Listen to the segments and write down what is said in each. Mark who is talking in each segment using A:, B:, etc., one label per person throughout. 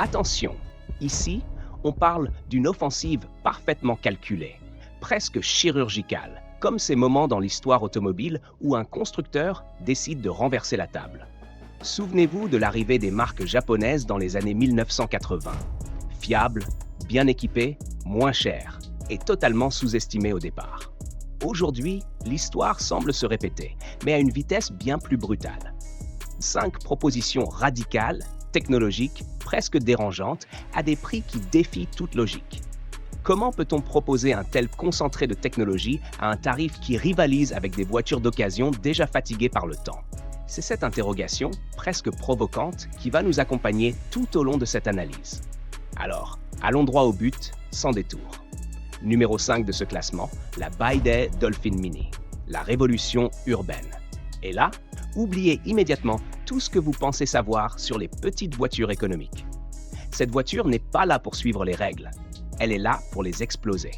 A: Attention, ici, on parle d'une offensive parfaitement calculée, presque chirurgicale, comme ces moments dans l'histoire automobile où un constructeur décide de renverser la table. Souvenez-vous de l'arrivée des marques japonaises dans les années 1980. Fiables, bien équipées, moins chères et totalement sous-estimées au départ. Aujourd'hui, l'histoire semble se répéter, mais à une vitesse bien plus brutale. 5 propositions radicales, technologiques, presque dérangeantes, à des prix qui défient toute logique. Comment peut-on proposer un tel concentré de technologie à un tarif qui rivalise avec des voitures d'occasion déjà fatiguées par le temps? C'est cette interrogation, presque provocante, qui va nous accompagner tout au long de cette analyse. Alors, allons droit au but, sans détour. Numéro 5 de ce classement, la BYD Dolphin Mini, la révolution urbaine. Et là, oubliez immédiatement tout ce que vous pensez savoir sur les petites voitures économiques. Cette voiture n'est pas là pour suivre les règles, elle est là pour les exploser.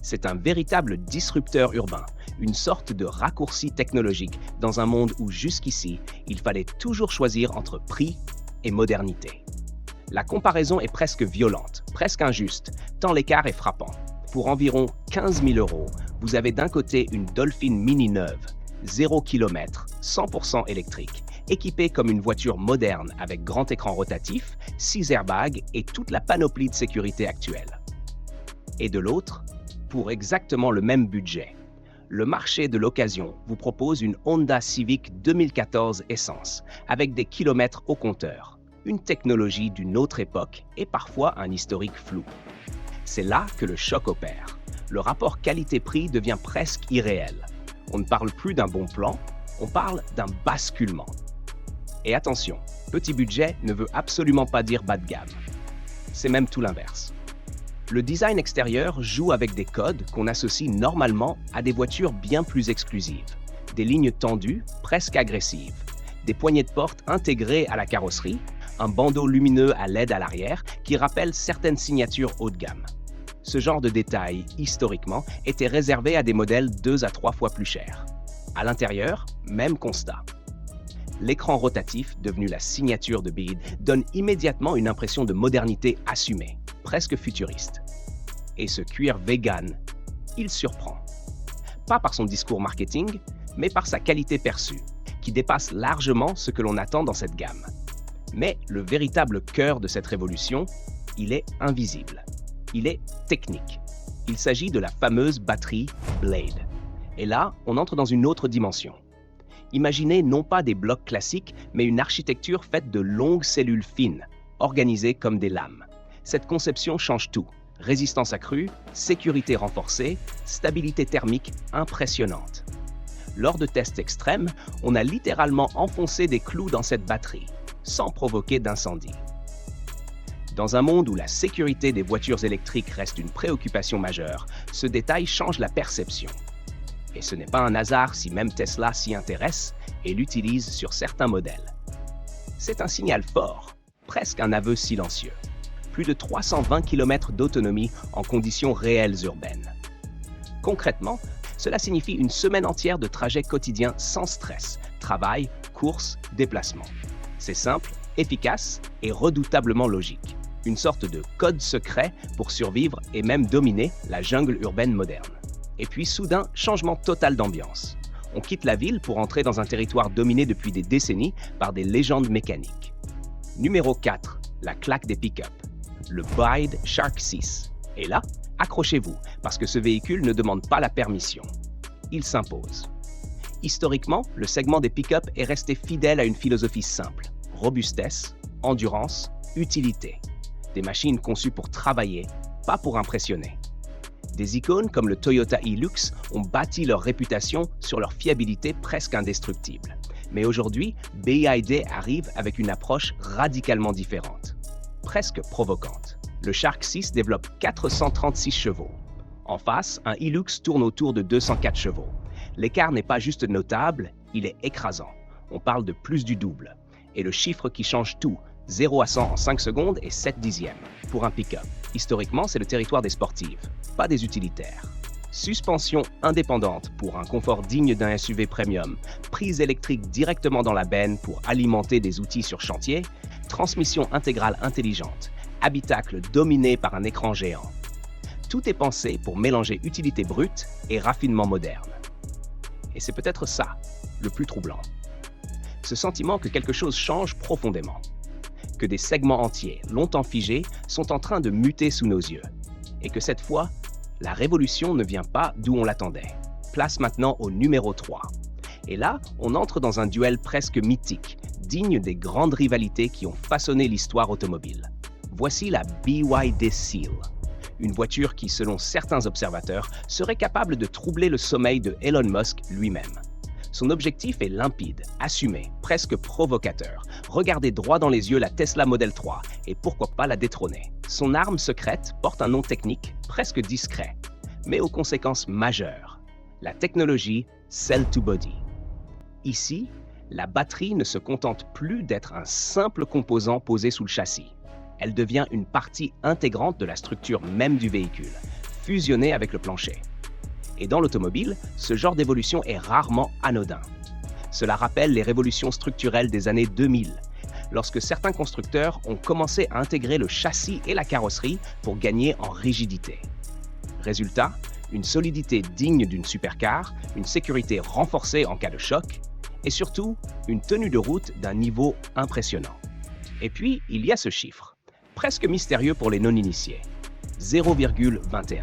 A: C'est un véritable disrupteur urbain, une sorte de raccourci technologique dans un monde où jusqu'ici, il fallait toujours choisir entre prix et modernité. La comparaison est presque violente, presque injuste, tant l'écart est frappant. Pour environ 15 000 €, vous avez d'un côté une Dolphin Mini neuve, 0 km, 100% électrique, équipée comme une voiture moderne avec grand écran rotatif, 6 airbags et toute la panoplie de sécurité actuelle. Et de l'autre, pour exactement le même budget, le marché de l'occasion vous propose une Honda Civic 2014 essence, avec des kilomètres au compteur, une technologie d'une autre époque et parfois un historique flou. C'est là que le choc opère. Le rapport qualité-prix devient presque irréel. On ne parle plus d'un bon plan, on parle d'un basculement. Et attention, petit budget ne veut absolument pas dire bas de gamme. C'est même tout l'inverse. Le design extérieur joue avec des codes qu'on associe normalement à des voitures bien plus exclusives. Des lignes tendues, presque agressives. Des poignées de porte intégrées à la carrosserie, un bandeau lumineux à LED à l'arrière qui rappelle certaines signatures haut de gamme. Ce genre de détail, historiquement, était réservé à des modèles 2 à 3 fois plus chers. À l'intérieur, même constat. L'écran rotatif, devenu la signature de BYD, donne immédiatement une impression de modernité assumée, presque futuriste. Et ce cuir vegan, il surprend. Pas par son discours marketing, mais par sa qualité perçue, qui dépasse largement ce que l'on attend dans cette gamme. Mais le véritable cœur de cette révolution, il est invisible. Il est technique. Il s'agit de la fameuse batterie Blade. Et là, on entre dans une autre dimension. Imaginez non pas des blocs classiques, mais une architecture faite de longues cellules fines, organisées comme des lames. Cette conception change tout. Résistance accrue, sécurité renforcée, stabilité thermique impressionnante. Lors de tests extrêmes, on a littéralement enfoncé des clous dans cette batterie, sans provoquer d'incendie. Dans un monde où la sécurité des voitures électriques reste une préoccupation majeure, ce détail change la perception. Et ce n'est pas un hasard si même Tesla s'y intéresse et l'utilise sur certains modèles. C'est un signal fort, presque un aveu silencieux. Plus de 320 km d'autonomie en conditions réelles urbaines. Concrètement, cela signifie une semaine entière de trajet quotidien sans stress, travail, course, déplacement. C'est simple, efficace et redoutablement logique. Une sorte de code secret pour survivre et même dominer la jungle urbaine moderne. Et puis soudain, changement total d'ambiance. On quitte la ville pour entrer dans un territoire dominé depuis des décennies par des légendes mécaniques. Numéro 4, la claque des pick-up. Le BYD Shark 6. Et là, accrochez-vous, parce que ce véhicule ne demande pas la permission. Il s'impose. Historiquement, le segment des pick-up est resté fidèle à une philosophie simple. Robustesse, endurance, utilité. Des machines conçues pour travailler, pas pour impressionner. Des icônes comme le Toyota Hilux ont bâti leur réputation sur leur fiabilité presque indestructible. Mais aujourd'hui, BYD arrive avec une approche radicalement différente, presque provocante. Le Shark 6 développe 436 chevaux. En face, un Hilux tourne autour de 204 chevaux. L'écart n'est pas juste notable, il est écrasant. On parle de plus du double. Et le chiffre qui change tout, 0 à 100 en 5 secondes et 7 dixièmes. Pour un pick-up, historiquement, c'est le territoire des sportives, pas des utilitaires. Suspension indépendante pour un confort digne d'un SUV premium, prise électrique directement dans la benne pour alimenter des outils sur chantier, transmission intégrale intelligente, habitacle dominé par un écran géant. Tout est pensé pour mélanger utilité brute et raffinement moderne. Et c'est peut-être ça, le plus troublant. Ce sentiment que quelque chose change profondément. Que des segments entiers, longtemps figés, sont en train de muter sous nos yeux. Et que cette fois, la révolution ne vient pas d'où on l'attendait. Place maintenant au numéro 3. Et là, on entre dans un duel presque mythique, digne des grandes rivalités qui ont façonné l'histoire automobile. Voici la BYD Seal, une voiture qui, selon certains observateurs, serait capable de troubler le sommeil de Elon Musk lui-même. Son objectif est limpide, assumé, presque provocateur. Regarder droit dans les yeux la Tesla Model 3 et pourquoi pas la détrôner. Son arme secrète porte un nom technique, presque discret, mais aux conséquences majeures. La technologie Cell-to-Body. Ici, la batterie ne se contente plus d'être un simple composant posé sous le châssis. Elle devient une partie intégrante de la structure même du véhicule, fusionnée avec le plancher. Et dans l'automobile, ce genre d'évolution est rarement anodin. Cela rappelle les révolutions structurelles des années 2000, lorsque certains constructeurs ont commencé à intégrer le châssis et la carrosserie pour gagner en rigidité. Résultat, une solidité digne d'une supercar, une sécurité renforcée en cas de choc, et surtout, une tenue de route d'un niveau impressionnant. Et puis, il y a ce chiffre, presque mystérieux pour les non-initiés, 0,21.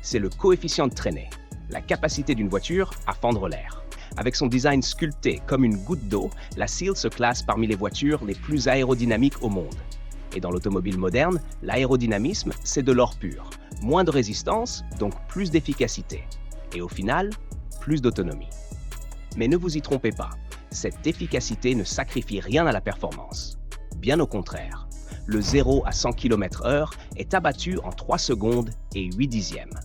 A: C'est le coefficient de traînée, la capacité d'une voiture à fendre l'air. Avec son design sculpté comme une goutte d'eau, la Seal se classe parmi les voitures les plus aérodynamiques au monde. Et dans l'automobile moderne, l'aérodynamisme, c'est de l'or pur. Moins de résistance, donc plus d'efficacité. Et au final, plus d'autonomie. Mais ne vous y trompez pas, cette efficacité ne sacrifie rien à la performance. Bien au contraire, le 0 à 100 km/h est abattu en 3 secondes et 8 dixièmes.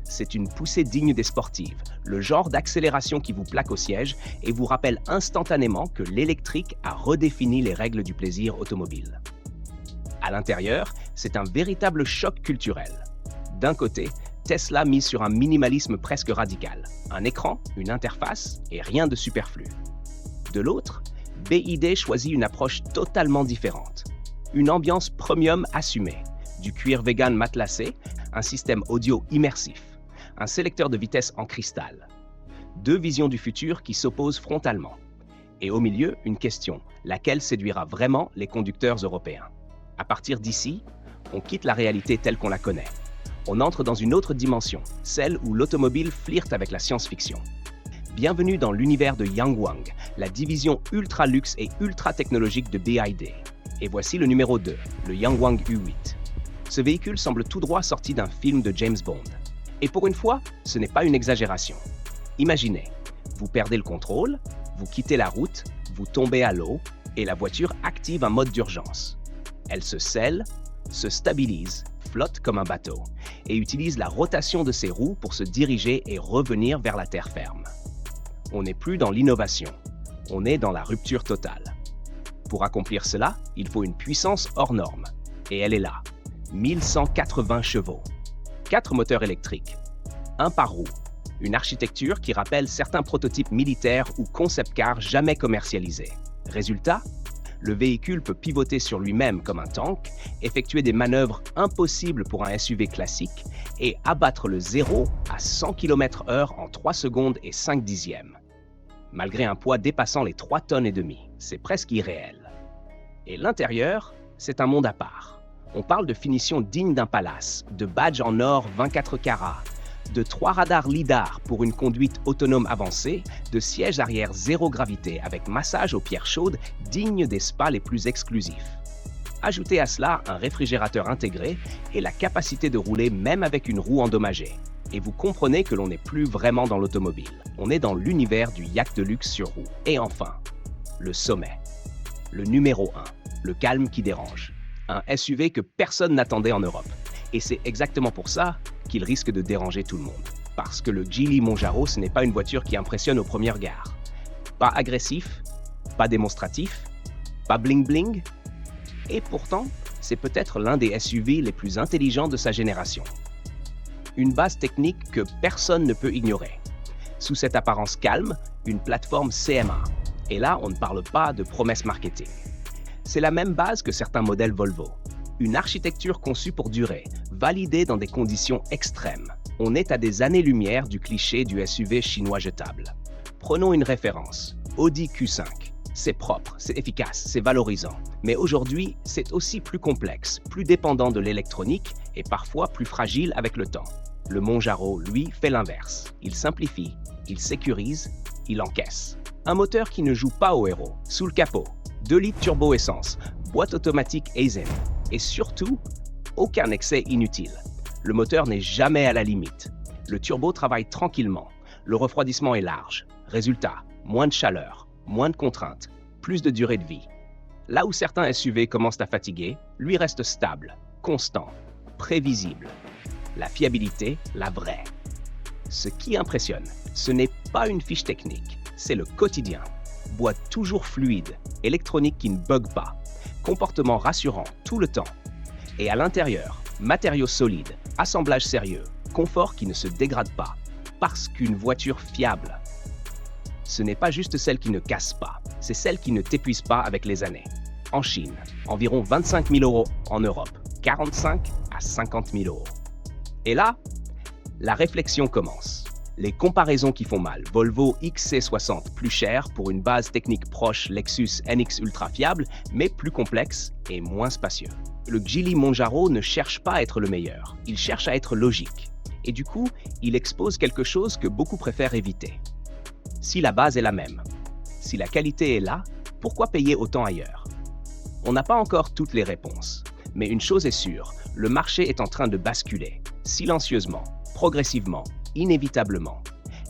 A: C'est une poussée digne des sportives, le genre d'accélération qui vous plaque au siège et vous rappelle instantanément que l'électrique a redéfini les règles du plaisir automobile. À l'intérieur, c'est un véritable choc culturel. D'un côté, Tesla mise sur un minimalisme presque radical, un écran, une interface et rien de superflu. De l'autre, BYD choisit une approche totalement différente. Une ambiance premium assumée, du cuir vegan matelassé, un système audio immersif, un sélecteur de vitesse en cristal. Deux visions du futur qui s'opposent frontalement. Et au milieu, une question, laquelle séduira vraiment les conducteurs européens? À partir d'ici, on quitte la réalité telle qu'on la connaît. On entre dans une autre dimension, celle où l'automobile flirte avec la science-fiction. Bienvenue dans l'univers de Yangwang, la division ultra-luxe et ultra-technologique de BYD. Et voici le numéro 2, le Yangwang U8. Ce véhicule semble tout droit sorti d'un film de James Bond. Et pour une fois, ce n'est pas une exagération. Imaginez, vous perdez le contrôle, vous quittez la route, vous tombez à l'eau et la voiture active un mode d'urgence. Elle se scelle, se stabilise, flotte comme un bateau et utilise la rotation de ses roues pour se diriger et revenir vers la terre ferme. On n'est plus dans l'innovation, on est dans la rupture totale. Pour accomplir cela, il faut une puissance hors norme. Et elle est là, 1180 chevaux. 4 moteurs électriques, un par roue, une architecture qui rappelle certains prototypes militaires ou concept cars jamais commercialisés. Résultat, le véhicule peut pivoter sur lui-même comme un tank, effectuer des manœuvres impossibles pour un SUV classique et abattre le 0 à 100 km/h en 3 secondes et 5 dixièmes. Malgré un poids dépassant les 3 tonnes et demie, c'est presque irréel. Et l'intérieur, c'est un monde à part. On parle de finition digne d'un palace, de badges en or 24 carats, de 3 radars lidar pour une conduite autonome avancée, de sièges arrière zéro gravité avec massage aux pierres chaudes digne des spas les plus exclusifs. Ajoutez à cela un réfrigérateur intégré et la capacité de rouler même avec une roue endommagée. Et vous comprenez que l'on n'est plus vraiment dans l'automobile. On est dans l'univers du yacht de luxe sur roue. Et enfin, le sommet. Le numéro 1, le calme qui dérange. Un SUV que personne n'attendait en Europe. Et c'est exactement pour ça qu'il risque de déranger tout le monde. Parce que le Geely Monjaro, ce n'est pas une voiture qui impressionne au premier regard. Pas agressif, pas démonstratif, pas bling-bling. Et pourtant, c'est peut-être l'un des SUV les plus intelligents de sa génération. Une base technique que personne ne peut ignorer. Sous cette apparence calme, une plateforme CMA. Et là, on ne parle pas de promesses marketing. C'est la même base que certains modèles Volvo. Une architecture conçue pour durer, validée dans des conditions extrêmes. On est à des années-lumière du cliché du SUV chinois jetable. Prenons une référence, Audi Q5. C'est propre, c'est efficace, c'est valorisant. Mais aujourd'hui, c'est aussi plus complexe, plus dépendant de l'électronique et parfois plus fragile avec le temps. Le Monjaro, lui, fait l'inverse. Il simplifie, il sécurise, il encaisse. Un moteur qui ne joue pas au héros, sous le capot, 2 litres turbo essence, boîte automatique Aisin, et surtout, aucun excès inutile. Le moteur n'est jamais à la limite. Le turbo travaille tranquillement. Le refroidissement est large. Résultat, moins de chaleur, moins de contraintes, plus de durée de vie. Là où certains SUV commencent à fatiguer, lui reste stable, constant, prévisible. La fiabilité, la vraie. Ce qui impressionne, ce n'est pas une fiche technique, c'est le quotidien. Boîte toujours fluide, électronique qui ne bug pas, comportement rassurant tout le temps. Et à l'intérieur, matériaux solides, assemblage sérieux, confort qui ne se dégrade pas. Parce qu'une voiture fiable, ce n'est pas juste celle qui ne casse pas, c'est celle qui ne t'épuise pas avec les années. En Chine, environ 25 000 euros. En Europe, 45 à 50 000 euros. Et là, la réflexion commence. Les comparaisons qui font mal. Volvo XC60 plus cher pour une base technique proche Lexus NX ultra fiable, mais plus complexe et moins spacieux. Le Geely Monjaro ne cherche pas à être le meilleur, il cherche à être logique. Et du coup, il expose quelque chose que beaucoup préfèrent éviter. Si la base est la même, si la qualité est là, pourquoi payer autant ailleurs? On n'a pas encore toutes les réponses, mais une chose est sûre, le marché est en train de basculer, silencieusement, progressivement, inévitablement.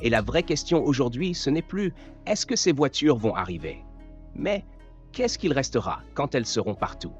A: Et la vraie question aujourd'hui, ce n'est plus « est-ce que ces voitures vont arriver ?» mais « qu'est-ce qu'il restera quand elles seront partout ?»